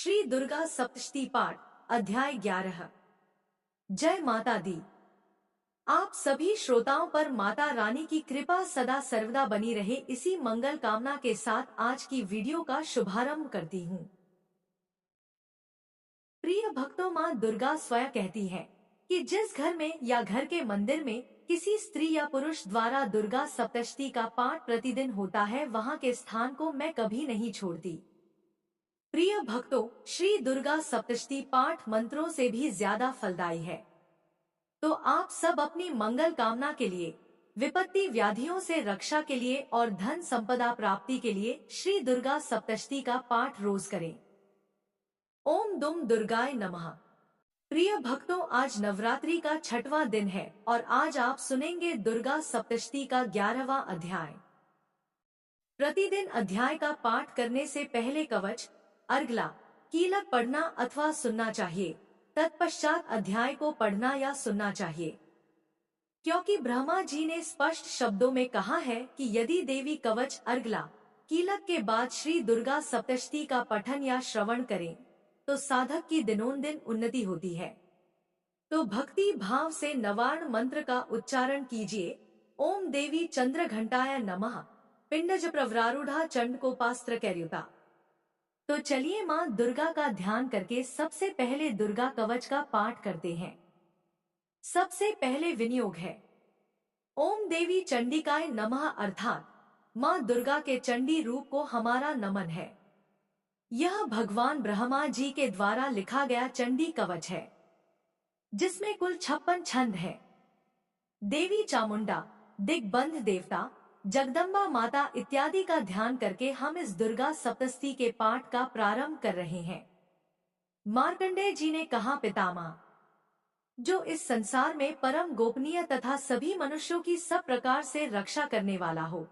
श्री दुर्गा सप्तशती पाठ अध्याय 11। जय माता दी। आप सभी श्रोताओं पर माता रानी की कृपा सदा सर्वदा बनी रहे, इसी मंगल कामना के साथ आज की वीडियो का शुभारंभ करती हूँ। प्रिय भक्तों, माँ दुर्गा स्वयं कहती है कि जिस घर में या घर के मंदिर में किसी स्त्री या पुरुष द्वारा दुर्गा सप्तशती का पाठ प्रतिदिन होता है, वहाँ के स्थान को मैं कभी नहीं छोड़ती। प्रिय भक्तों, श्री दुर्गा सप्तशती पाठ मंत्रों से भी ज्यादा फलदायी है। तो आप सब अपनी मंगल कामना के लिए, विपत्ति व्याधियों से रक्षा के लिए और धन संपदा प्राप्ति के लिए श्री दुर्गा सप्तशती का पाठ रोज करें। ओम दुम दुर्गाय नमः। प्रिय भक्तों, आज नवरात्रि का 6वां दिन है और आज आप सुनेंगे दुर्गा सप्तशती का 11वां अध्याय। प्रतिदिन अध्याय का पाठ करने से पहले कवच, अर्गला, कीलक पढ़ना अथवा सुनना चाहिए। तत्पश्चात अध्याय को पढ़ना या सुनना चाहिए, क्योंकि ब्रह्मा जी ने स्पष्ट शब्दों में कहा है कि यदि देवी कवच, अर्गला, कीलक के बाद श्री दुर्गा सप्तशती का पठन या श्रवण करें तो साधक की दिनोंदिन उन्नति होती है। तो भक्ति भाव से नवार्ण मंत्र का उच्चारण कीजिए। ओम देवी चंद्र घंटाय नमः, पिंडज प्रवरारूढ़ा चंडकोपास्त्र कैर्युता। तो चलिए माँ दुर्गा का ध्यान करके सबसे पहले दुर्गा कवच का पाठ करते हैं। सबसे पहले विनियोग है ओम देवी चंडिकाय नमः, अर्थात माँ दुर्गा के चंडी रूप को हमारा नमन है। यह भगवान ब्रह्मा जी के द्वारा लिखा गया चंडी कवच है, जिसमें कुल 56 छंद है। देवी चामुंडा, दिग्बंध देवता, जगदम्बा माता इत्यादि का ध्यान करके हम इस दुर्गा सप्तशती के पाठ का प्रारंभ कर रहे हैं। मार्कंडेय जी ने कहा, पितामह, जो इस संसार में परम गोपनीय तथा सभी मनुष्यों की सब प्रकार से रक्षा करने वाला हो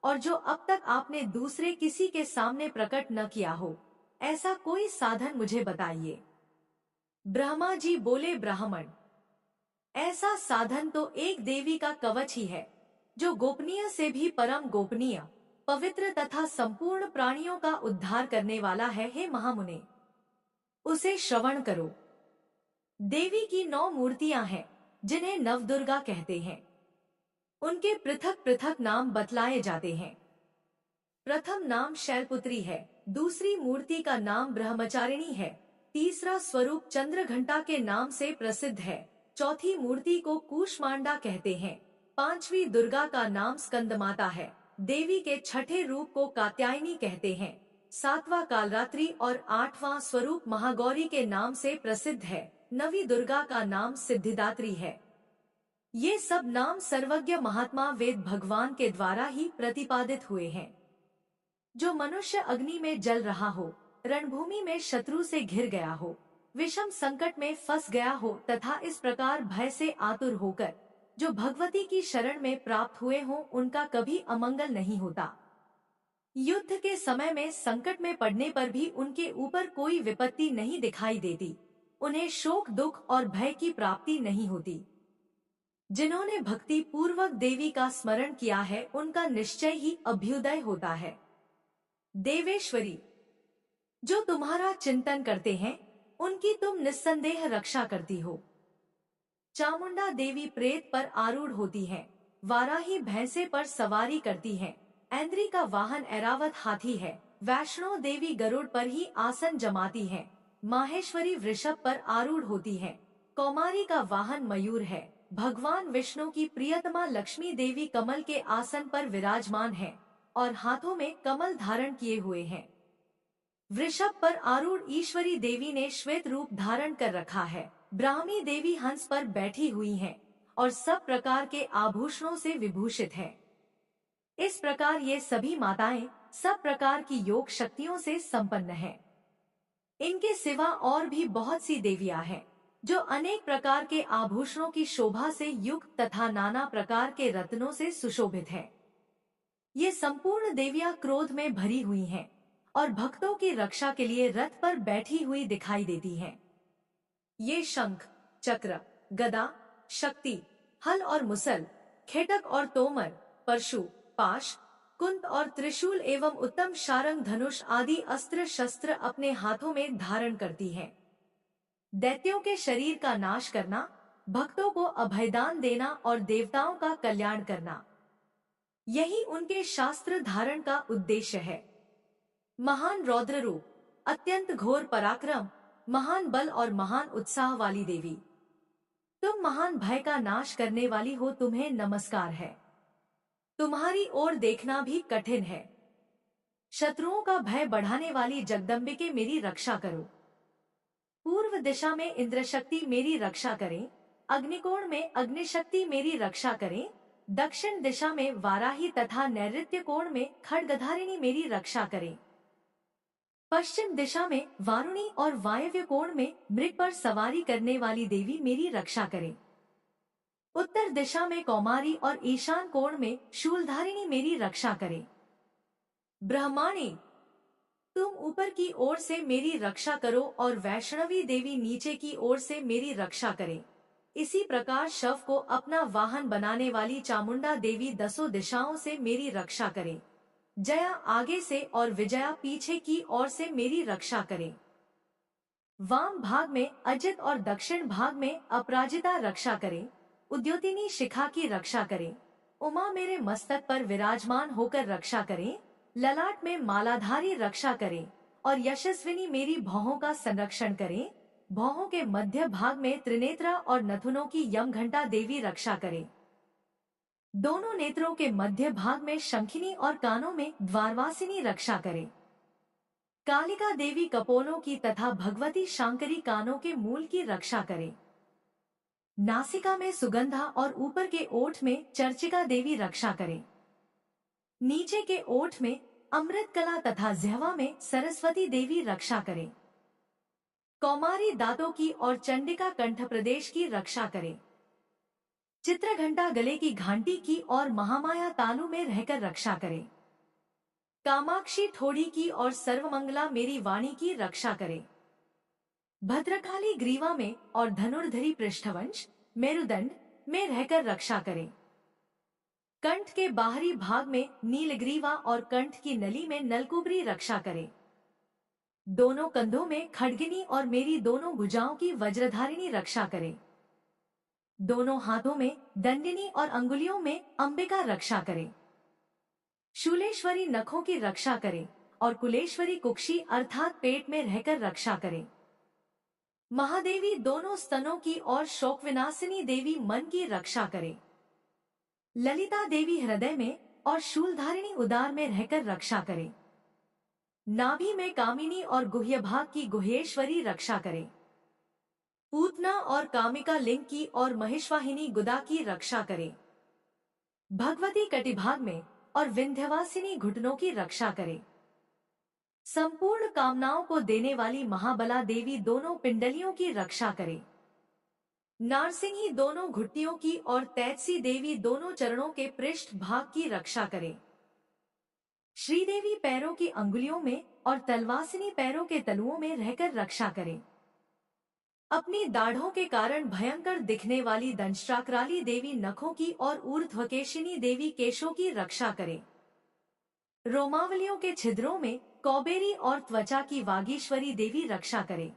और जो अब तक आपने दूसरे किसी के सामने प्रकट न किया हो, ऐसा कोई साधन मुझे बताइए। ब्रह्मा जी बोले, ब्राह्मण, ऐसा साधन तो एक देवी का कवच ही है, जो गोपनीय से भी परम गोपनीय, पवित्र तथा संपूर्ण प्राणियों का उद्धार करने वाला है। हे महामुने, उसे श्रवण करो। देवी की 9 मूर्तियां हैं, जिन्हें नवदुर्गा कहते हैं। उनके पृथक पृथक नाम बतलाए जाते हैं। प्रथम नाम शैलपुत्री है, दूसरी मूर्ति का नाम ब्रह्मचारिणी है, तीसरा स्वरूप चंद्रघंटा के नाम से प्रसिद्ध है, चौथी मूर्ति को कूष्मांडा कहते हैं, पांचवी दुर्गा का नाम स्कंदमाता है, देवी के छठे रूप को कात्यायनी कहते हैं, सातवां कालरात्रि और आठवां स्वरूप महागौरी के नाम से प्रसिद्ध है, नवी दुर्गा का नाम सिद्धिदात्री है। ये सब नाम सर्वज्ञ महात्मा वेद भगवान के द्वारा ही प्रतिपादित हुए हैं। जो मनुष्य अग्नि में जल रहा हो, रणभूमि में शत्रु से घिर गया हो, विषम संकट में फंस गया हो तथा इस प्रकार भय से आतुर होकर जो भगवती की शरण में प्राप्त हुए हों, उनका कभी अमंगल नहीं होता। युद्ध के समय में संकट में पड़ने पर भी उनके ऊपर कोई विपत्ति नहीं दिखाई देती, उन्हें शोक, दुख और भय की प्राप्ति नहीं होती। जिन्होंने भक्ति पूर्वक देवी का स्मरण किया है, उनका निश्चय ही अभ्युदय होता है। देवेश्वरी, जो तुम्हारा चिंतन करते हैं, उनकी तुम निस्संदेह रक्षा करती हो। चामुंडा देवी प्रेत पर आरूढ़ होती है, वाराही भैंसे पर सवारी करती है, ऐन्द्री का वाहन ऐरावत हाथी है, वैष्णो देवी गरुड़ पर ही आसन जमाती है, माहेश्वरी वृषभ पर आरूढ़ होती है, कौमारी का वाहन मयूर है, भगवान विष्णु की प्रियतमा लक्ष्मी देवी कमल के आसन पर विराजमान है और हाथों में कमल धारण किए हुए हैं। वृषभ पर आरूढ़ ईश्वरी देवी ने श्वेत रूप धारण कर रखा है, ब्राह्मी देवी हंस पर बैठी हुई हैं और सब प्रकार के आभूषणों से विभूषित है। इस प्रकार ये सभी माताएं सब प्रकार की योग शक्तियों से संपन्न हैं। इनके सिवा और भी बहुत सी देवियां हैं, जो अनेक प्रकार के आभूषणों की शोभा से युक्त तथा नाना प्रकार के रत्नों से सुशोभित हैं। ये संपूर्ण देवियां क्रोध में भरी हुई हैं और भक्तों की रक्षा के लिए रथ पर बैठी हुई दिखाई देती हैं। ये शंख, चक्र, गदा, शक्ति, हल और मुसल, खेटक और तोमर, परशु, पाश, कुंत और त्रिशूल एवं उत्तम शारंग धनुष आदि अस्त्र शस्त्र अपने हाथों में धारण करती है। दैत्यों के शरीर का नाश करना, भक्तों को अभयदान देना और देवताओं का कल्याण करना, यही उनके शास्त्र धारण का उद्देश्य है। महान रौद्र रूप, अत्यंत घोर पराक्रम, महान बल और महान उत्साह वाली देवी, तुम महान भय का नाश करने वाली हो, तुम्हें नमस्कार है। तुम्हारी ओर देखना भी कठिन है। शत्रुओं का भय बढ़ाने वाली जगदम्बिके मेरी रक्षा करो। पूर्व दिशा में इंद्रशक्ति मेरी रक्षा करें, अग्निकोण में अग्निशक्ति मेरी रक्षा करें, दक्षिण दिशा में वाराही तथा नैऋत्य कोण में खड्गधारिणी मेरी रक्षा करें, पश्चिम दिशा में वारुणी और वायव्य कोण में मृग पर सवारी करने वाली देवी मेरी रक्षा करें, उत्तर दिशा में कौमारी और ईशान कोण में शूलधारिणी मेरी रक्षा करें। ब्रह्माणी, तुम ऊपर की ओर से मेरी रक्षा करो और वैष्णवी देवी नीचे की ओर से मेरी रक्षा करें। इसी प्रकार शव को अपना वाहन बनाने वाली चामुंडा देवी दसों दिशाओं से मेरी रक्षा करें। जया आगे से और विजया पीछे की ओर से मेरी रक्षा करें। वाम भाग में अजित और दक्षिण भाग में अपराजिता रक्षा करें। उद्योतिनी शिखा की रक्षा करें। उमा मेरे मस्तक पर विराजमान होकर रक्षा करें। ललाट में मालाधारी रक्षा करें और यशस्विनी मेरी भौहों का संरक्षण करें। भौहों के मध्य भाग में त्रिनेत्रा और नथुनों की यमघंटा देवी रक्षा करें। दोनों नेत्रों के मध्य भाग में शंखिनी और कानों में द्वारवासिनी रक्षा करें। कालिका देवी कपोलों की तथा भगवती शांकरी कानों के मूल की रक्षा करें। नासिका में सुगंधा और ऊपर के ओठ में चर्चिका देवी रक्षा करें। नीचे के ओठ में अमृत कला तथा जिह्वा में सरस्वती देवी रक्षा करें। कौमारी दांतों की और चंडिका कंठ प्रदेश की रक्षा करें। चित्रघंटा गले की घंटी की और महामाया तालु में रहकर रक्षा करें। कामाक्षी ठोड़ी की और सर्वमंगला मेरी वाणी की रक्षा करें। भद्रकाली ग्रीवा में और धनुर्धरी पृष्ठवंश मेरुदंड में रहकर रक्षा करें। कंठ के बाहरी भाग में नीलग्रीवा और कंठ की नली में नलकुबरी रक्षा करें। दोनों कंधों में खड्गिनी और मेरी दोनों भुजाओं की वज्रधारिणी रक्षा करें। दोनों हाथों में दंडिनी और अंगुलियों में अंबिका रक्षा करें। शूलेश्वरी नखों की रक्षा करें और कुलेश्वरी कुक्षी अर्थात पेट में रहकर रक्षा करें। महादेवी दोनों स्तनों की और शोक विनाशिनी देवी मन की रक्षा करें। ललिता देवी हृदय में और शूलधारिणी उदार में रहकर रक्षा करें। नाभि में कामिनी और गुह्य भाग की गुह्येश्वरी रक्षा करें। पूतना और कामिका लिंग की और महिषवाहिनी गुदा की रक्षा करें। भगवती कटिभाग में और विंध्यवासिनी घुटनों की रक्षा करें। संपूर्ण कामनाओं को देने वाली महाबला देवी दोनों पिंडलियों की रक्षा करें। नारसिंही दोनों घुटनियों की और तैतसी देवी दोनों चरणों के पृष्ठ भाग की रक्षा करें। श्रीदेवी पैरों की अंगुलियों में और तलवासिनी पैरों के तलुओं में रहकर रक्षा करें। अपनी दाढ़ों के कारण भयंकर दिखने वाली दंष्ट्राकराली देवी नखों की और ऊर्ध्वकेशिनी देवी केशों की रक्षा करें। रोमावलियों के छिद्रों में कौबेरी और त्वचा की वागीश्वरी देवी रक्षा करें।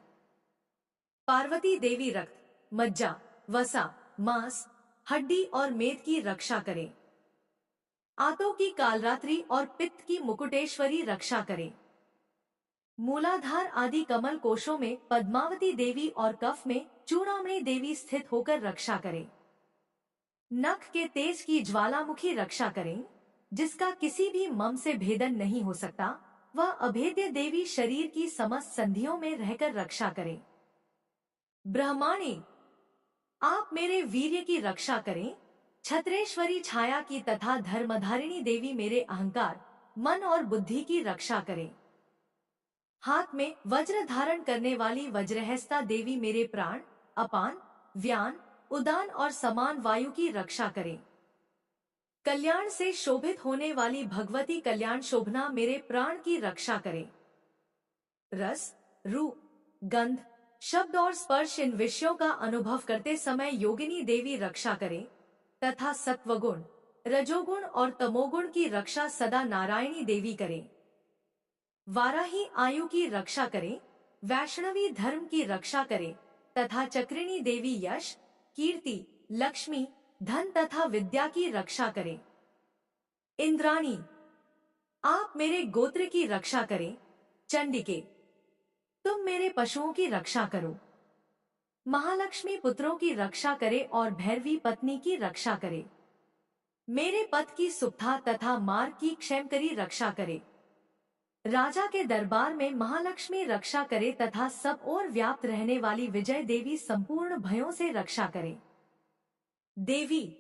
पार्वती देवी रक्त, मज्जा, वसा, मांस, हड्डी और मेद की रक्षा करें। आंतों की कालरात्रि और पित्त की मुकुटेश्वरी रक्षा करें। मूलाधार आदि कमल कोशों में पद्मावती देवी और कफ में चूड़ामणि देवी स्थित होकर रक्षा करें। नख के तेज की ज्वालामुखी रक्षा करें, जिसका किसी भी मम से भेदन नहीं हो सकता। वह अभेद्य देवी शरीर की समस्त संधियों में रहकर रक्षा करें। ब्रह्माणी, आप मेरे वीर्य की रक्षा करें। छत्रेश्वरी छाया की तथा धर्मधारिणी देवी मेरे अहंकार, मन और बुद्धि की रक्षा करें। हाथ में वज्र धारण करने वाली वज्रहस्ता देवी मेरे प्राण, अपान, व्यान, उदान और समान वायु की रक्षा करें। कल्याण से शोभित होने वाली भगवती कल्याण शोभना मेरे प्राण की रक्षा करें। रस, रूप, गंध, शब्द और स्पर्श इन विषयों का अनुभव करते समय योगिनी देवी रक्षा करें तथा सत्वगुण, रजोगुण और तमोगुण की रक्षा सदा नारायणी देवी करें। वाराही आयु की रक्षा करें, वैष्णवी धर्म की रक्षा करें तथा चक्रिणी देवी यश, कीर्ति, लक्ष्मी, धन तथा विद्या की रक्षा करें। इंद्राणी, आप मेरे गोत्र की रक्षा करें। चंडिके, तुम मेरे पशुओं की रक्षा करो। महालक्ष्मी पुत्रों की रक्षा करे और भैरवी पत्नी की रक्षा करे। मेरे पथ की सुबथा तथा मार्ग की क्षेमकरी रक्षा करे। राजा के दरबार में महालक्ष्मी रक्षा करे तथा सब ओर व्याप्त रहने वाली विजय देवी संपूर्ण भयों से रक्षा करे। देवी,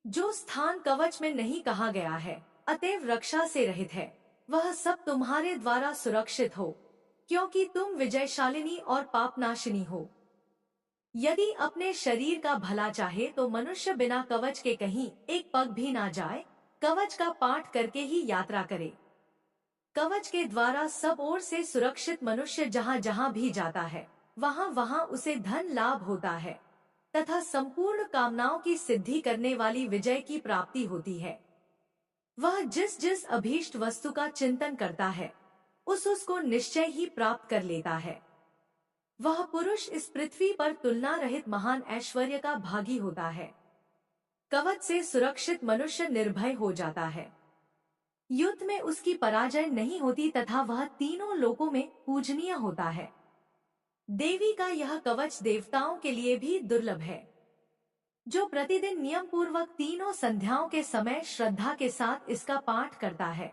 जो स्थान कवच में नहीं कहा गया है अतएव रक्षा से रहित है, वह सब तुम्हारे द्वारा सुरक्षित हो, क्योंकि तुम विजयशालिनी और पापनाशिनी हो। यदि अपने शरीर का भला चाहे तो मनुष्य बिना कवच के कहीं एक पग भी ना जाए, कवच का पाठ करके ही यात्रा करे। कवच के द्वारा सब ओर से सुरक्षित मनुष्य जहाँ जहाँ भी जाता है वहाँ वहाँ उसे धन लाभ होता है तथा संपूर्ण कामनाओं की सिद्धि करने वाली विजय की प्राप्ति होती है। वह जिस जिस अभीष्ट वस्तु का चिंतन करता है उसको निश्चय ही प्राप्त कर लेता है। वह पुरुष इस पृथ्वी पर तुलना रहित महान ऐश्वर्य का भागी होता है। कवच से सुरक्षित मनुष्य निर्भय हो जाता है। युद्ध में उसकी पराजय नहीं होती तथा वह तीनों लोकों में पूजनीय होता है। देवी का यह कवच देवताओं के लिए भी दुर्लभ है। जो प्रतिदिन नियम पूर्वक तीनों संध्याओं के समय श्रद्धा के साथ इसका पाठ करता है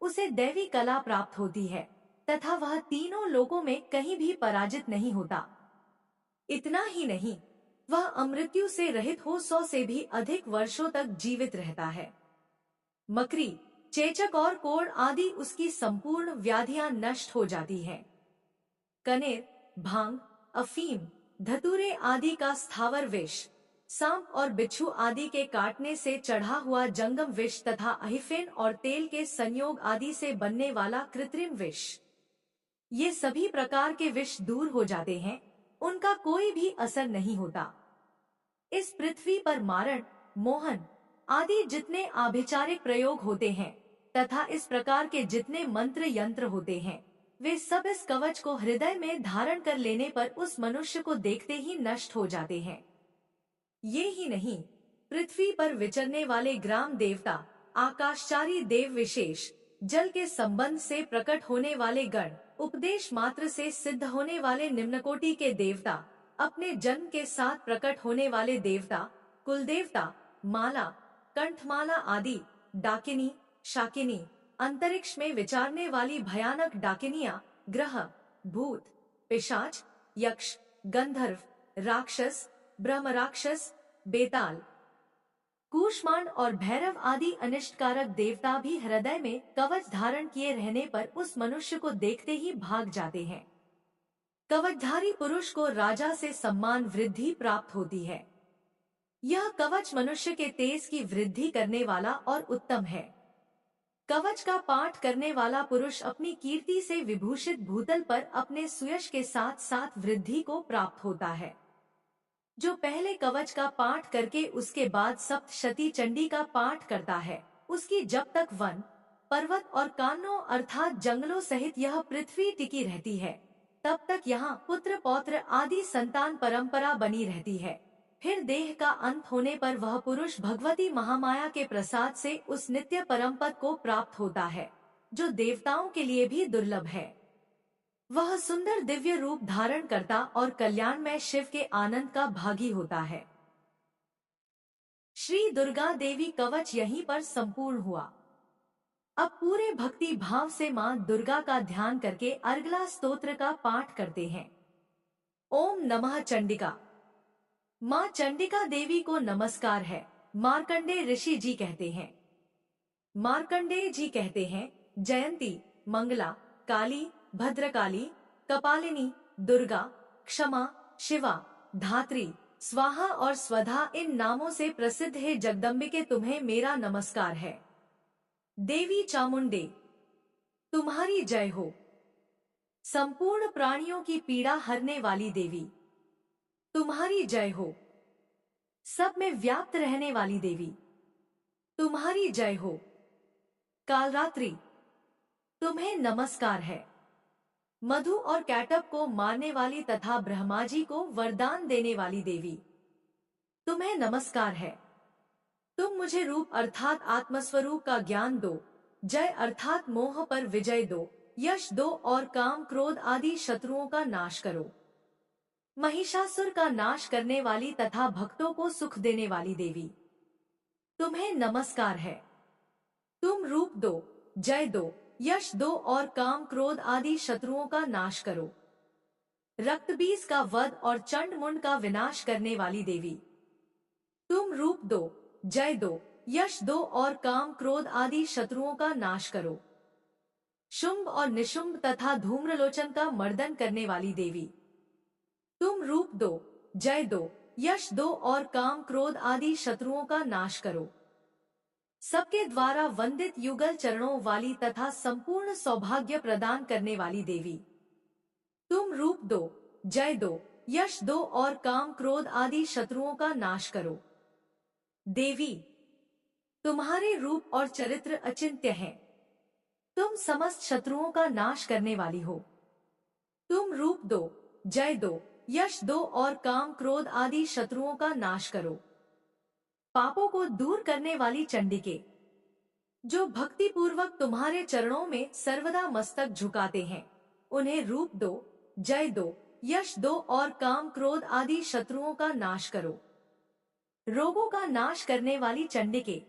उसे दैवी कला प्राप्त होती है तथा वह तीनों लोकों में कहीं भी पराजित नहीं होता। इतना ही नहीं, वह अमृत्यु से रहित हो 100 से भी अधिक वर्षों तक जीवित रहता है। मकरी, चेचक और कोढ़ आदि उसकी संपूर्ण व्याधियां नष्ट हो जाती हैं। कनेर, भांग, अफीम, धतूरे आदि का स्थावर विष, सांप और बिच्छू आदि के काटने से चढ़ा हुआ जंगम विष तथा अहिफेन और तेल के संयोग आदि से बनने वाला कृत्रिम विष, ये सभी प्रकार के विष दूर हो जाते हैं, उनका कोई भी असर नहीं होता। इस पृथ्वी पर मारण, मोहन आदि जितने आभिचारिक प्रयोग होते हैं तथा इस प्रकार के जितने मंत्र यंत्र होते हैं वे सब इस कवच को हृदय में धारण कर लेने पर उस मनुष्य को देखते ही नष्ट हो जाते हैं। ये ही नहीं, पृथ्वी पर विचरने वाले ग्राम देवता, आकाशचारी देव विशेष, जल के संबंध से प्रकट होने वाले गण, उपदेश मात्र से सिद्ध होने वाले निम्नकोटि के देवता, अपने जन्म के साथ प्रकट होने वाले देवता, कुल देवता, माला, कंठमाला आदि, डाकिनी, शाकिनी, अंतरिक्ष में विचारने वाली भयानक डाकिनियां, ग्रह, भूत, पिशाच, यक्ष, गंधर्व, राक्षस, ब्रह्म राक्षस, बेताल, कूष्मांड और भैरव आदि अनिष्टकारक देवता भी हृदय में कवच धारण किए रहने पर उस मनुष्य को देखते ही भाग जाते हैं। कवचधारी पुरुष को राजा से सम्मान वृद्धि प्राप्त होती है। यह कवच मनुष्य के तेज की वृद्धि करने वाला और उत्तम है। कवच का पाठ करने वाला पुरुष अपनी कीर्ति से विभूषित भूतल पर अपने सुयश के साथ साथ वृद्धि को प्राप्त होता है। जो पहले कवच का पाठ करके उसके बाद सप्तशती चंडी का पाठ करता है उसकी जब तक वन, पर्वत और कानों अर्थात जंगलों सहित यह पृथ्वी टिकी रहती है तब तक यहाँ पुत्र पौत्र आदि संतान परंपरा बनी रहती है। फिर देह का अंत होने पर वह पुरुष भगवती महामाया के प्रसाद से उस नित्य परमपद को प्राप्त होता है जो देवताओं के लिए भी दुर्लभ है। वह सुंदर दिव्य रूप धारण करता और कल्याणमय शिव के आनंद का भागी होता है। श्री दुर्गा देवी कवच यहीं पर संपूर्ण हुआ। अब पूरे भक्ति भाव से मां दुर्गा का ध्यान करके अर्गला स्तोत्र का पाठ करते हैं। ओम नमः चंडिका। मां चंडिका देवी को नमस्कार है, मार्कंडे ऋषि जी कहते हैं। मार्कंडेय जी कहते हैं, जयंती, मंगला, काली, भद्रकाली, कपालिनी, दुर्गा, क्षमा, शिवा, धात्री, स्वाहा और स्वधा इन नामों से प्रसिद्ध है जगदम्बिके, तुम्हें मेरा नमस्कार है। देवी चामुंडे, तुम्हारी जय हो। संपूर्ण प्राणियों की पीड़ा हरने वाली देवी, तुम्हारी जय हो। सब में व्याप्त रहने वाली देवी, तुम्हारी जय हो। कालरात्रि, तुम्हें नमस्कार है। मधु और कैटअप को मारने वाली तथा ब्रह्माजी को वरदान देने वाली देवी, तुम्हें नमस्कार है। तुम मुझे रूप अर्थात आत्मस्वरूप का ज्ञान दो, जय अर्थात मोह पर विजय दो, यश दो और काम क्रोध आदि शत्रुओं का नाश करो। महिषासुर का नाश करने वाली तथा भक्तों को सुख देने वाली देवी, तुम्हें नमस्कार है। तुम रूप दो, जय दो, यश दो और काम क्रोध आदि शत्रुओं का नाश करो। रक्तबीज का वध और चंड मुंड का विनाश करने वाली देवी, तुम रूप दो, जय दो, यश दो और काम क्रोध आदि शत्रुओं का नाश करो। शुंभ और निशुंभ तथा धूम्रलोचन का मर्दन करने वाली देवी, तुम रूप दो, जय दो, यश दो और काम क्रोध आदि शत्रुओं का नाश करो। सबके द्वारा वंदित युगल चरणों वाली तथा संपूर्ण सौभाग्य प्रदान करने वाली देवी, तुम रूप दो, जय दो, यश दो और काम क्रोध आदि शत्रुओं का नाश करो। देवी, तुम्हारे रूप और चरित्र अचिंत्य हैं। तुम समस्त शत्रुओं का नाश करने वाली हो। तुम रूप दो, जय दो, यश दो और काम क्रोध आदि शत्रुओं का नाश करो। पापों को दूर करने वाली चंडिके, जो भक्ति पूर्वक तुम्हारे चरणों में सर्वदा मस्तक झुकाते हैं, उन्हें रूप दो, जय दो, यश दो और काम क्रोध आदि शत्रुओं का नाश करो। रोगों का नाश करने वाली चंडिके,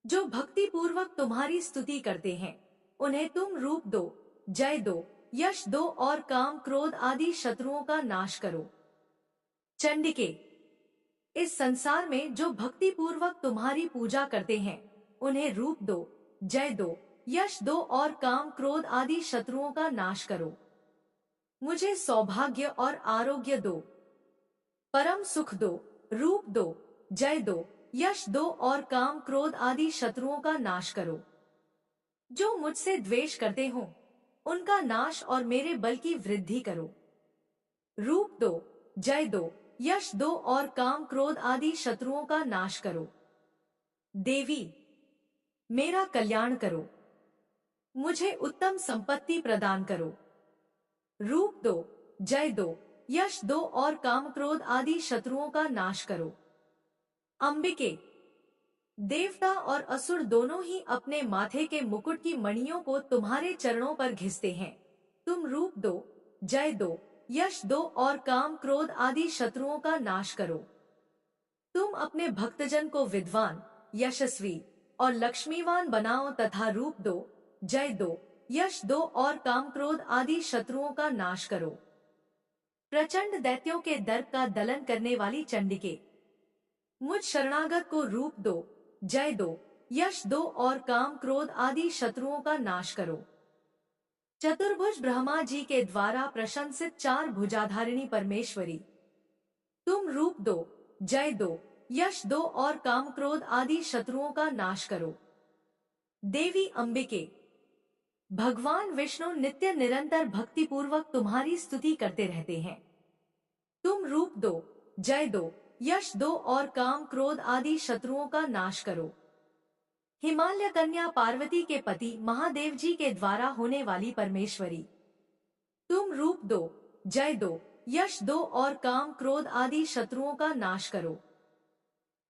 जो भक्ति पूर्वक तुम्हारी स्तुति करते हैं, उन्हें तुम रूप दो, जय दो, यश दो और काम क्रोध आदि शत्रुओं का नाश करो। चंडिके, इस संसार में जो भक्ति पूर्वक तुम्हारी पूजा करते हैं, उन्हें रूप दो, जय दो, यश दो और काम क्रोध आदि शत्रुओं का नाश करो। मुझे सौभाग्य और आरोग्य दो, परम सुख दो, रूप दो, जय दो, यश दो और काम क्रोध आदि शत्रुओं का नाश करो। जो मुझसे द्वेष करते हो, उनका नाश और मेरे बल की वृद्धि करो। रूप दो, जय दो, यश दो और काम क्रोध आदि शत्रुओं का नाश करो। देवी, मेरा कल्याण करो, मुझे उत्तम संपत्ति प्रदान करो। रूप दो, जय दो, यश दो और काम क्रोध आदि शत्रुओं का नाश करो। अंबिके, देवता और असुर दोनों ही अपने माथे के मुकुट की मणियों को तुम्हारे चरणों पर घिसते हैं। तुम रूप दो, जय दो, यश दो और काम क्रोध आदि शत्रुओं का नाश करो। तुम अपने भक्तजन को विद्वान, यशस्वी और लक्ष्मीवान बनाओ तथा रूप दो, जय दो, यश दो और काम क्रोध आदि शत्रुओं का नाश करो। प्रचंड दैत्यों के दर्प का दलन करने वाली चंडिके, मुझ शरणागत को रूप दो, जय दो, यश दो और काम क्रोध आदि शत्रुओं का नाश करो। चतुर्भुज ब्रह्मा जी के द्वारा प्रशंसित चार भुजाधारिणी परमेश्वरी, तुम रूप दो, जय दो, यश दो और काम क्रोध आदि शत्रुओं का नाश करो। देवी अंबिके, भगवान विष्णु नित्य निरंतर भक्ति पूर्वक तुम्हारी स्तुति करते रहते हैं। तुम रूप दो, जय दो, यश दो और काम क्रोध आदि शत्रुओं का नाश करो। हिमालय कन्या पार्वती के पति महादेव जी के द्वारा होने वाली परमेश्वरी, तुम रूप दो, जय दो, यश दो और काम क्रोध आदि शत्रुओं का नाश करो।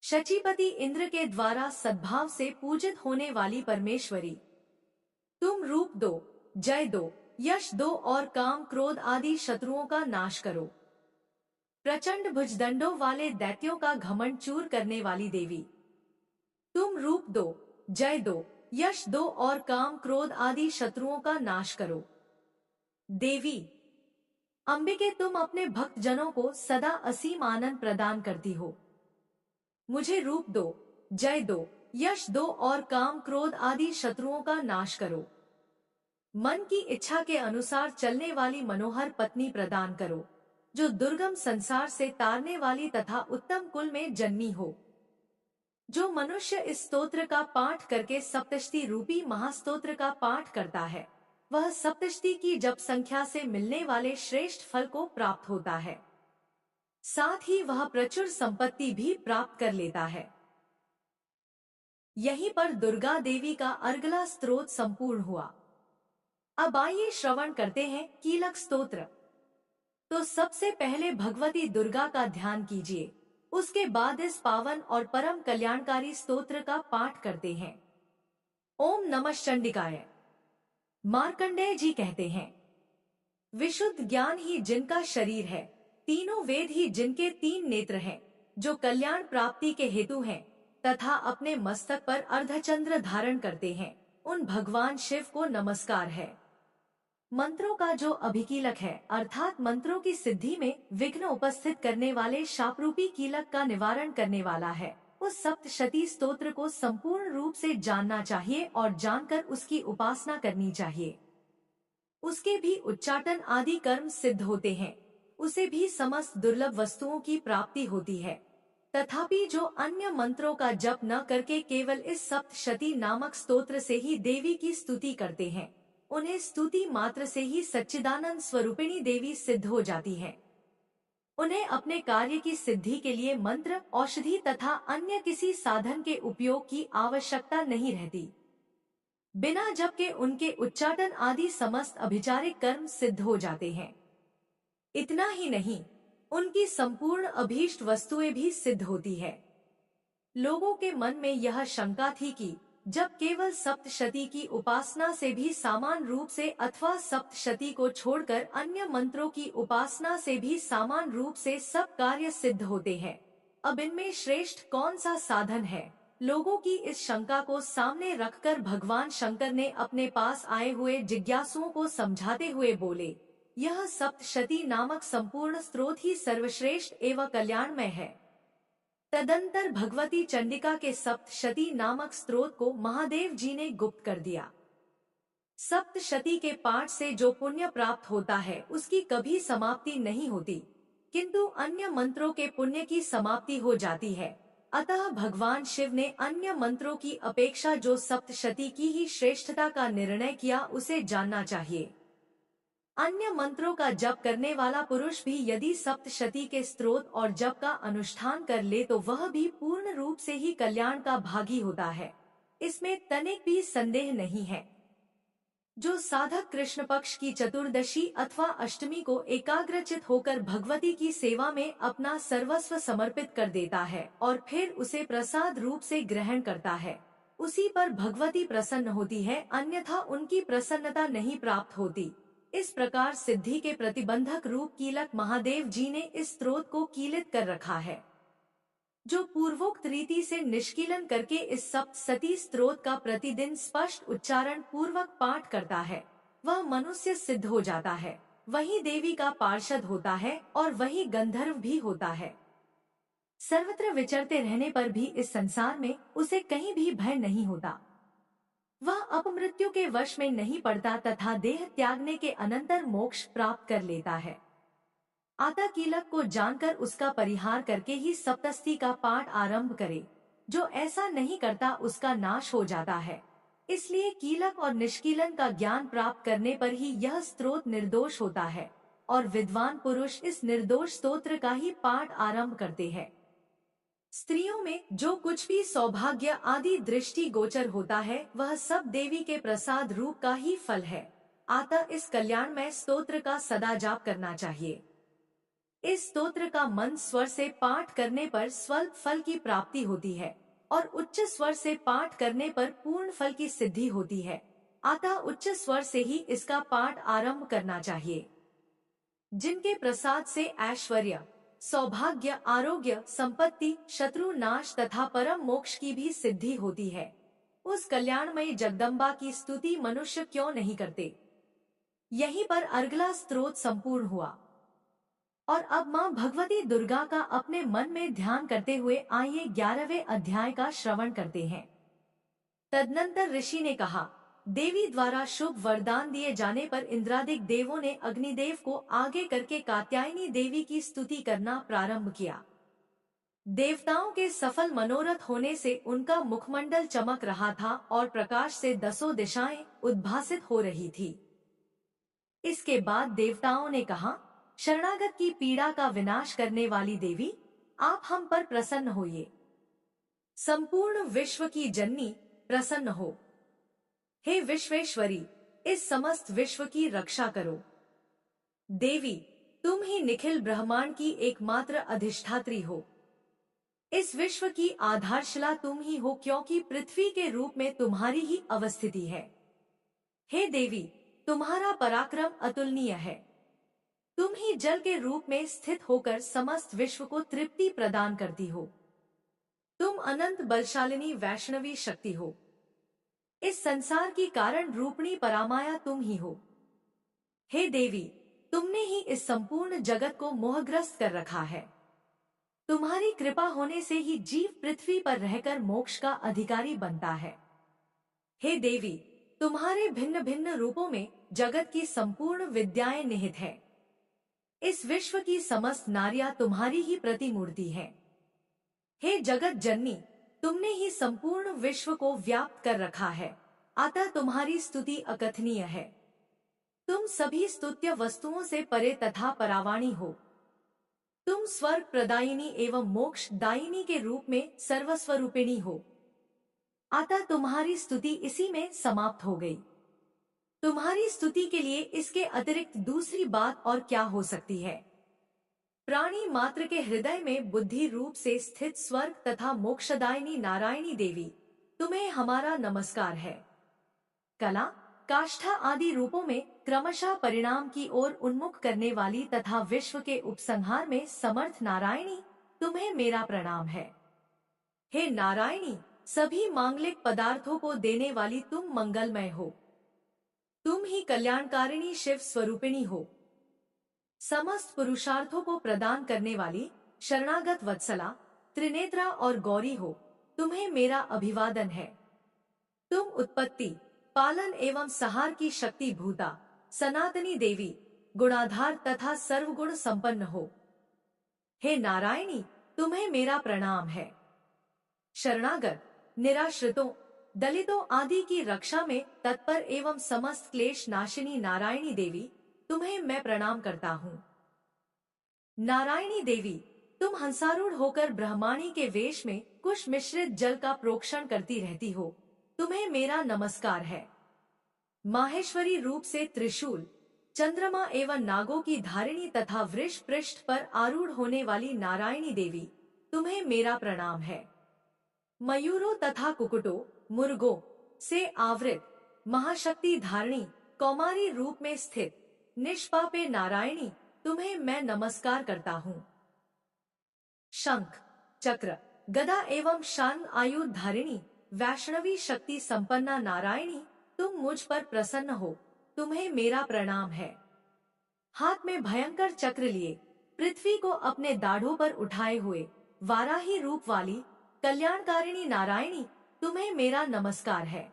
शचीपति इंद्र के द्वारा सद्भाव से पूजित होने वाली परमेश्वरी, तुम रूप दो, जय दो, यश दो और काम क्रोध आदि शत्रुओं का नाश करो। प्रचंड भुजदंडों वाले दैत्यों का घमंड चूर करने वाली देवी, तुम रूप दो, जय दो, यश दो और काम क्रोध आदि शत्रुओं का नाश करो। देवी अंबिके, तुम अपने भक्तजनों को सदा असीम आनंद प्रदान करती हो। मुझे रूप दो, जय दो, यश दो और काम क्रोध आदि शत्रुओं का नाश करो। मन की इच्छा के अनुसार चलने वाली मनोहर पत्नी प्रदान करो, जो दुर्गम संसार से तारने वाली तथा उत्तम कुल में जन्मी हो। जो मनुष्य इस स्तोत्र का पाठ करके सप्तशती रूपी महास्तोत्र का पाठ करता है, वह सप्तशती की जप संख्या से मिलने वाले श्रेष्ठ फल को प्राप्त होता है। साथ ही वह प्रचुर संपत्ति भी प्राप्त कर लेता है। यहीं पर दुर्गा देवी का अर्गला स्तोत्र संपूर्ण हुआ। अब आइए श्रवण करते हैं कीलक स्तोत्र। तो सबसे पहले भगवती दुर्गा का ध्यान कीजिए, उसके बाद इस पावन और परम कल्याणकारी स्तोत्र का पाठ करते हैं। ओम नमः चंडिकाय। मार्कंडेय जी कहते हैं, विशुद्ध ज्ञान ही जिनका शरीर है, तीनों वेद ही जिनके तीन नेत्र हैं, जो कल्याण प्राप्ति के हेतु हैं, तथा अपने मस्तक पर अर्धचंद्र धारण करते हैं, उन भगवान शिव को नमस्कार है। मंत्रों का जो अभिकीलक है, अर्थात मंत्रों की सिद्धि में विघ्न उपस्थित करने वाले शापरूपी कीलक का निवारण करने वाला है, उस सप्तशती स्तोत्र को संपूर्ण रूप से जानना चाहिए और जानकर उसकी उपासना करनी चाहिए। उसके भी उच्चाटन आदि कर्म सिद्ध होते हैं, उसे भी समस्त दुर्लभ वस्तुओं की प्राप्ति होती है। तथापि जो अन्य मंत्रों का जप न करके केवल इस सप्तशती नामक स्तोत्र से ही देवी की स्तुति करते हैं, उन्हें स्तुति मात्र से ही सच्चिदानंद स्वरूपिणी देवी सिद्ध हो जाती है। उन्हें अपने कार्य की सिद्धि के लिए मंत्र, औषधि तथा अन्य किसी साधन के उपयोग की आवश्यकता नहीं रहती। बिना जप के उनके उच्चाटन आदि समस्त अभिचारिक कर्म सिद्ध हो जाते हैं। इतना ही नहीं, उनकी संपूर्ण अभीष्ट वस्तुएं भी सिद्ध होती है। लोगों के मन में यह शंका थी कि जब केवल सप्तशती की उपासना से भी समान रूप से अथवा सप्तशती को छोड़कर अन्य मंत्रों की उपासना से भी समान रूप से सब कार्य सिद्ध होते हैं, अब इनमें श्रेष्ठ कौन सा साधन है। लोगों की इस शंका को सामने रखकर भगवान शंकर ने अपने पास आए हुए जिज्ञासुओं को समझाते हुए बोले, यह सप्तशती नामक संपूर्ण स्रोत ही सर्वश्रेष्ठ एवं कल्याणमय है। तदंतर भगवती चंडिका के सप्तशती नामक स्रोत को महादेव जी ने गुप्त कर दिया। सप्तशती के पाठ से जो पुण्य प्राप्त होता है उसकी कभी समाप्ति नहीं होती, किंतु अन्य मंत्रों के पुण्य की समाप्ति हो जाती है। अतः भगवान शिव ने अन्य मंत्रों की अपेक्षा जो सप्तशती की ही श्रेष्ठता का निर्णय किया, उसे जानना चाहिए। अन्य मंत्रों का जप करने वाला पुरुष भी यदि सप्तशती के स्तोत्र और जप का अनुष्ठान कर ले तो वह भी पूर्ण रूप से ही कल्याण का भागी होता है, इसमें तनिक भी संदेह नहीं है। जो साधक कृष्ण पक्ष की चतुर्दशी अथवा अष्टमी को एकाग्रचित होकर भगवती की सेवा में अपना सर्वस्व समर्पित कर देता है और फिर उसे प्रसाद रूप से ग्रहण करता है, उसी पर भगवती प्रसन्न होती है, अन्यथा उनकी प्रसन्नता नहीं प्राप्त होती। इस प्रकार सिद्धि के प्रतिबंधक रूप कीलक महादेव जी ने इस स्रोत को कीलित कर रखा है। जो पूर्वोक्त रीति से निष्कीलन करके इस सप्तशती स्रोत का प्रतिदिन स्पष्ट उच्चारण पूर्वक पाठ करता है, वह मनुष्य सिद्ध हो जाता है, वही देवी का पार्षद होता है और वही गंधर्व भी होता है। सर्वत्र विचरते रहने पर भी इस संसार में उसे कहीं भी भय नहीं होता। वह अपमृत्यु के वश में नहीं पड़ता तथा देह त्यागने के अनंतर मोक्ष प्राप्त कर लेता है। आता कीलक को जानकर उसका परिहार करके ही सप्तशती का पाठ आरंभ करे, जो ऐसा नहीं करता उसका नाश हो जाता है। इसलिए कीलक और निष्कीलन का ज्ञान प्राप्त करने पर ही यह स्तोत्र निर्दोष होता है और विद्वान पुरुष इस निर्दोष स्तोत्र का ही पाठ आरंभ करते हैं। स्त्रियों में जो कुछ भी सौभाग्य आदि दृष्टि गोचर होता है, वह सब देवी के प्रसाद रूप का ही फल है। अतः इस कल्याणमय स्तोत्र का सदा जाप करना चाहिए। इस स्तोत्र का मंद स्वर से पाठ करने पर स्वल्प फल की प्राप्ति होती है और उच्च स्वर से पाठ करने पर पूर्ण फल की सिद्धि होती है। अतः उच्च स्वर से ही इसका पाठ आरंभ करना चाहिए। जिनके प्रसाद से ऐश्वर्य, सौभाग्य, आरोग्य, संपत्ति, शत्रु नाश तथा परम मोक्ष की भी सिद्धि होती है, उस कल्याणमयी जगदम्बा की स्तुति मनुष्य क्यों नहीं करते। यहीं पर अर्गला स्तोत्र संपूर्ण हुआ। और अब माँ भगवती दुर्गा का अपने मन में ध्यान करते हुए आइए 11वें अध्याय का श्रवण करते हैं। तदनंतर ऋषि ने कहा, देवी द्वारा शुभ वरदान दिए जाने पर इंद्रादिक देवों ने अग्निदेव को आगे करके कात्यायनी देवी की स्तुति करना प्रारंभ किया। देवताओं के सफल मनोरथ होने से उनका मुखमंडल चमक रहा था और प्रकाश से दसों दिशाएं उद्भासित हो रही थी। इसके बाद देवताओं ने कहा, शरणागत की पीड़ा का विनाश करने वाली देवी, आप हम पर प्रसन्न होइए। संपूर्ण विश्व की जननी प्रसन्न हो। हे विश्वेश्वरी, इस समस्त विश्व की रक्षा करो। देवी, तुम ही निखिल ब्रह्मांड की एकमात्र अधिष्ठात्री हो। इस विश्व की आधारशिला तुम ही हो, क्योंकि पृथ्वी के रूप में तुम्हारी ही अवस्थिति है। हे देवी, तुम्हारा पराक्रम अतुलनीय है। तुम ही जल के रूप में स्थित होकर समस्त विश्व को तृप्ति प्रदान करती हो। तुम अनंत बलशालिनी वैष्णवी शक्ति हो। इस संसार की कारण रूपणी परामाया तुम ही हो। हे देवी, तुमने ही इस संपूर्ण जगत को मोहग्रस्त कर रखा है। तुम्हारी कृपा होने से ही जीव पृथ्वी पर रहकर मोक्ष का अधिकारी बनता है। हे देवी, तुम्हारे भिन्न भिन्न रूपों में जगत की संपूर्ण विद्याएं निहित है। इस विश्व की समस्त नारियां तुम्हारी ही प्रतिमूर्ति है। हे जगत जननी, तुमने ही संपूर्ण विश्व को व्याप्त कर रखा है, अतः तुम्हारी स्तुति अकथनीय है। तुम सभी स्तुत्य वस्तुओं से परे तथा परावाणी हो। तुम स्वर्ग प्रदायिनी एवं मोक्ष दायिनी के रूप में सर्वस्वरूपिणी हो, अतः तुम्हारी स्तुति इसी में समाप्त हो गई। तुम्हारी स्तुति के लिए इसके अतिरिक्त दूसरी बात और क्या हो सकती है। प्राणी मात्र के हृदय में बुद्धि रूप से स्थित स्वर्ग तथा मोक्षदायिनी नारायणी देवी, तुम्हें हमारा नमस्कार है। कला, काष्ठा आदि रूपों में क्रमशः परिणाम की ओर उन्मुख करने वाली तथा विश्व के उपसंहार में समर्थ नारायणी, तुम्हें मेरा प्रणाम है। हे नारायणी, सभी मांगलिक पदार्थों को देने वाली तुम मंगलमय हो। तुम ही कल्याणकारिणी शिव स्वरूपिणी हो। समस्त पुरुषार्थों को प्रदान करने वाली शरणागत वत्सला, त्रिनेत्रा और गौरी हो, तुम्हें मेरा अभिवादन है। तुम उत्पत्ति, पालन एवं सहार की शक्ति भूता सनातनी देवी, गुणाधार तथा सर्वगुण संपन्न हो। हे नारायणी, तुम्हें मेरा प्रणाम है। शरणागत, निराश्रितों, दलितों आदि की रक्षा में तत्पर एवं समस्त क्लेश नाशिनी नारायणी देवी, तुम्हें मैं प्रणाम करता हूँ। नारायणी देवी, तुम हंसारूढ़ होकर ब्रह्माणी के वेश में कुश मिश्रित जल का प्रोक्षण करती रहती हो, तुम्हें मेरा नमस्कार है। माहेश्वरी रूप से त्रिशूल, चंद्रमा एवं नागों की धारिणी तथा वृष पृष्ठ पर आरूढ़ होने वाली नारायणी देवी, तुम्हें मेरा प्रणाम है। मयूरों तथा कुकुटों, मुर्गों से आवृत महाशक्ति धारिणी कौमारी रूप में स्थित निष्पापे नारायणी, तुम्हें मैं नमस्कार करता हूँ। शंख, चक्र, गदा एवं शान आयुध धारिणी वैष्णवी शक्ति संपन्ना नारायणी, तुम मुझ पर प्रसन्न हो, तुम्हें मेरा प्रणाम है। हाथ में भयंकर चक्र लिए पृथ्वी को अपने दाढ़ों पर उठाए हुए वाराही रूप वाली कल्याणकारिणी नारायणी, तुम्हें मेरा नमस्कार है।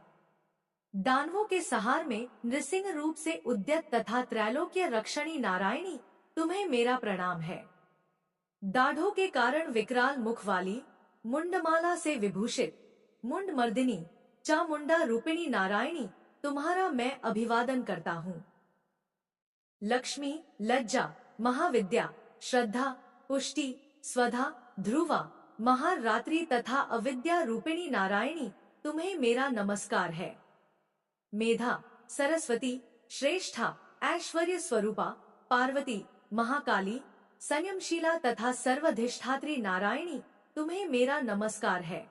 दानवों के सहार में नृसिंह रूप से उद्यत तथा त्रैलोक्य रक्षणी नारायणी, तुम्हें मेरा प्रणाम है। दाढ़ों के कारण विकराल मुख वाली, मुंडमाला से विभूषित मुंड मर्दिनी चामुंडा रूपिणी नारायणी, तुम्हारा मैं अभिवादन करता हूँ। लक्ष्मी, लज्जा, महाविद्या, श्रद्धा, पुष्टि, स्वधा, ध्रुवा, महारात्रि तथा अविद्या रूपिणी नारायणी, तुम्हें मेरा नमस्कार है। मेधा, सरस्वती, श्रेष्ठा, ऐश्वर्य स्वरूपा, पार्वती, महाकाली, संयमशीला तथा सर्वधिष्ठात्री नारायणी, तुम्हें मेरा नमस्कार है।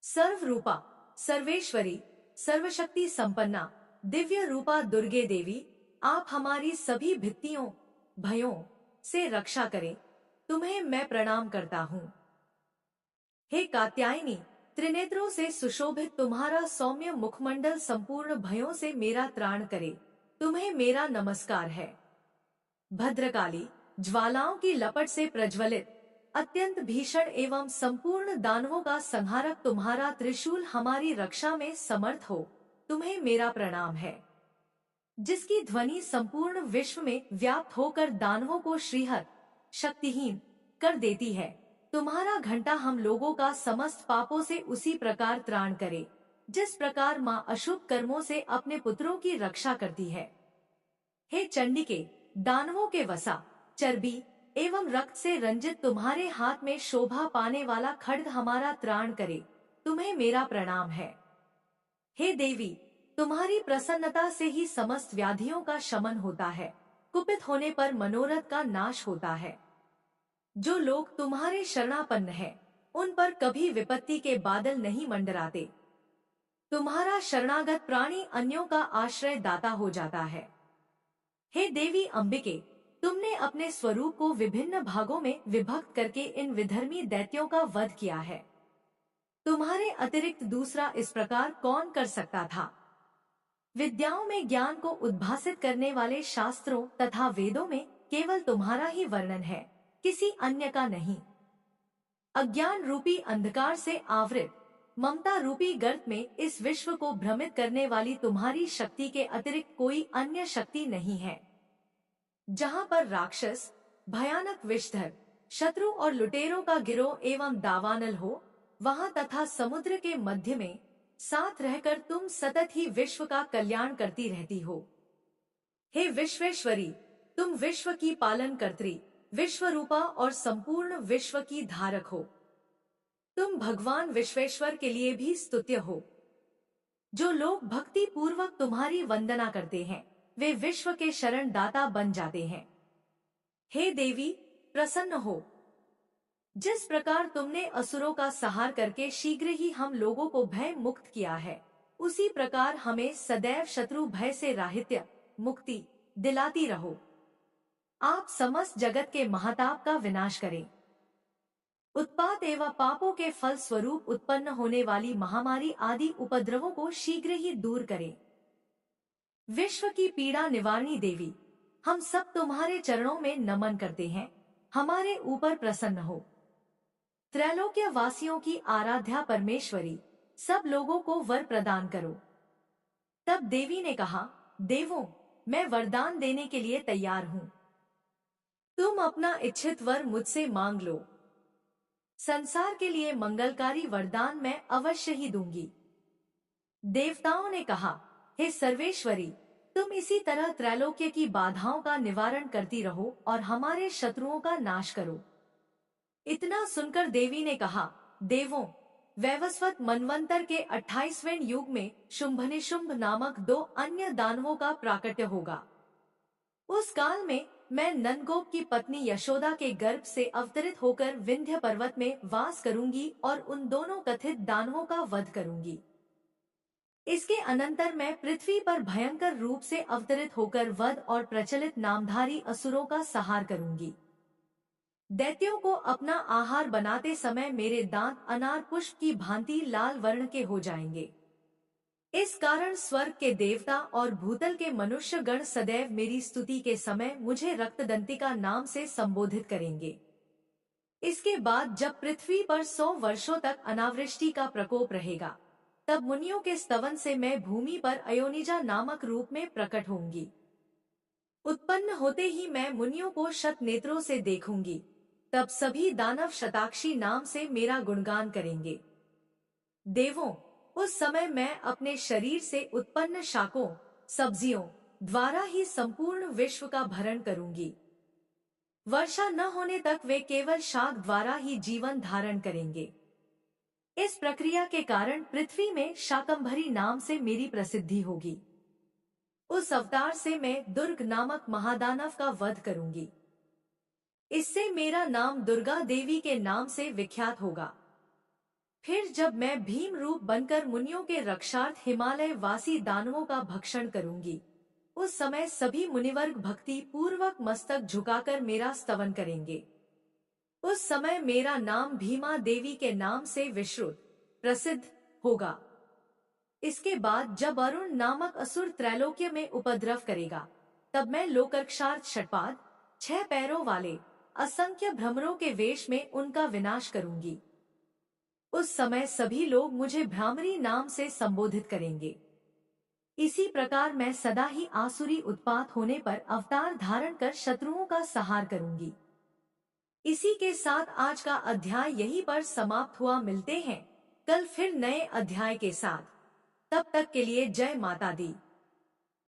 सर्वरूपा, सर्वेश्वरी, सर्वशक्ति संपन्ना, दिव्य रूपा दुर्गे देवी, आप हमारी सभी भित्तियों, भयों से रक्षा करें, तुम्हें मैं प्रणाम करता हूँ। हे कात्यायनी, त्रिनेत्रों से सुशोभित तुम्हारा सौम्य मुखमंडल संपूर्ण भयों से मेरा त्राण करे, तुम्हें मेरा नमस्कार है। भद्रकाली, ज्वालाओं की लपट से प्रज्वलित अत्यंत भीषण एवं संपूर्ण दानवों का संहारक तुम्हारा त्रिशूल हमारी रक्षा में समर्थ हो, तुम्हें मेरा प्रणाम है। जिसकी ध्वनि संपूर्ण विश्व में व्याप्त होकर दानवों को श्रीहत शक्तिहीन कर देती है, तुम्हारा घंटा हम लोगों का समस्त पापों से उसी प्रकार त्राण करे, जिस प्रकार माँ अशुभ कर्मों से अपने पुत्रों की रक्षा करती है। हे चंडिके, दानवों के वसा, चर्बी, एवं रक्त से रंजित तुम्हारे हाथ में शोभा पाने वाला खड्ग हमारा त्राण करे, तुम्हें मेरा प्रणाम है। हे देवी, तुम्हारी प्रसन्नता से ही समस्त व्याधियों का शमन होता है, कुपित होने पर मनोरथ का नाश होता है। जो लोग तुम्हारे शरणापन्न हैं, उन पर कभी विपत्ति के बादल नहीं मंडराते। तुम्हारा शरणागत प्राणी अन्यों का आश्रय दाता हो जाता है। हे देवी अंबिके, तुमने अपने स्वरूप को विभिन्न भागों में विभक्त करके इन विधर्मी दैत्यों का वध किया है। तुम्हारे अतिरिक्त दूसरा इस प्रकार कौन कर सकता था? विद्याओं में ज्ञान को उद्भासित करने वाले शास्त्रों तथा वेदों में केवल तुम्हारा ही वर्णन है, किसी अन्य का नहीं। अज्ञान रूपी अंधकार से आवृत ममता रूपी गर्त में इस विश्व को भ्रमित करने वाली तुम्हारी शक्ति के अतिरिक्त कोई अन्य शक्ति नहीं है। जहाँ पर राक्षस, भयानक विषधर, शत्रु और लुटेरों का गिरोह एवं दावानल हो, वहाँ तथा समुद्र के मध्य में साथ रहकर तुम सतत ही विश्व का कल्याण करती रहती हो। हे विश्वेश्वरी, तुम विश्व की पालन कर्त्री, विश्वरूपा और संपूर्ण विश्व की धारक हो। तुम भगवान विश्वेश्वर के लिए भी स्तुत्य हो। जो लोग भक्ति पूर्वक तुम्हारी वंदना करते हैं, वे विश्व के शरण दाता बन जाते हैं। हे देवी, प्रसन्न हो। जिस प्रकार तुमने असुरों का संहार करके शीघ्र ही हम लोगों को भय मुक्त किया है, उसी प्रकार हमें सदैव शत्रु भय से राहित्य, मुक्ति दिलाती रहो। आप समस्त जगत के महाताप का विनाश करें। उत्पात एवं पापों के फल स्वरूप उत्पन्न होने वाली महामारी आदि उपद्रवों को शीघ्र ही दूर करें। विश्व की पीड़ा निवारणी देवी, हम सब तुम्हारे चरणों में नमन करते हैं, हमारे ऊपर प्रसन्न हो। त्रैलोक्य वासियों की आराध्या परमेश्वरी, सब लोगों को वर प्रदान करो। तब देवी ने कहा, देवों, मैं वरदान देने के लिए तैयार हूँ। तुम अपना इच्छित वर मुझसे मांग लो। संसार के लिए मंगलकारी वरदान मैं अवश्य ही दूंगी। देवताओं ने कहा, हे सर्वेश्वरी, तुम इसी तरह त्रैलोक्य की बाधाओं का निवारण करती रहो और हमारे शत्रुओं का नाश करो। इतना सुनकर देवी ने कहा, देवों, वैवस्वत मनवंतर के 28वें युग में शुंभनिशुंभ नामक 2 अन्य दानवों का प्राकट्य होगा। उस काल में मैं नंदगोप की पत्नी यशोदा के गर्भ से अवतरित होकर विंध्य पर्वत में वास करूंगी और उन दोनों कथित दानवों का वध करूंगी। इसके अनंतर मैं पृथ्वी पर भयंकर रूप से अवतरित होकर वध और प्रचलित नामधारी असुरों का संहार करूंगी। दैत्यों को अपना आहार बनाते समय मेरे दांत अनार पुष्प की भांति लाल वर्ण के हो जाएंगे। इस कारण स्वर्ग के देवता और भूतल के मनुष्य गण सदैव मेरी स्तुति के समय मुझे रक्तदंतिका नाम से संबोधित करेंगे। इसके बाद जब पृथ्वी पर 100 वर्षों तक अनावृष्टि का प्रकोप रहेगा, तब मुनियों के स्तवन से मैं भूमि पर अयोनिजा नामक रूप में प्रकट होंगी। उत्पन्न होते ही मैं मुनियों को शत नेत्रों से देखूंगी। तब सभी दानव शताक्षी नाम से मेरा गुणगान करेंगे। देवों, उस समय मैं अपने शरीर से उत्पन्न शाकों, सब्जियों द्वारा ही संपूर्ण विश्व का भरण करूंगी। वर्षा न होने तक वे केवल शाक द्वारा ही जीवन धारण करेंगे। इस प्रक्रिया के कारण पृथ्वी में शाकंभरी नाम से मेरी प्रसिद्धि होगी। उस अवतार से मैं दुर्ग नामक महादानव का वध करूंगी। इससे मेरा नाम दुर्गा देवी के नाम से विख्यात होगा। फिर जब मैं भीम रूप बनकर मुनियों के रक्षार्थ हिमालय वासी दानवों का भक्षण करूंगी, उस समय सभी मुनिवर्ग भक्ति पूर्वक मस्तक झुकाकर मेरा स्तवन करेंगे। उस समय मेरा नाम भीमा देवी के नाम से विश्रुत प्रसिद्ध होगा। इसके बाद जब अरुण नामक असुर त्रैलोक्य में उपद्रव करेगा, तब मैं लोकरक्षार्थ षटपाद, 6 पैरों वाले असंख्य भ्रमरों के वेश में उनका विनाश करूंगी। उस समय सभी लोग मुझे भ्रामरी नाम से संबोधित करेंगे। इसी प्रकार मैं सदा ही आसुरी उत्पात होने पर अवतार धारण कर शत्रुओं का संहार करूंगी। इसी के साथ आज का अध्याय यहीं पर समाप्त हुआ। मिलते हैं कल फिर नए अध्याय के साथ। तब तक के लिए जय माता दी।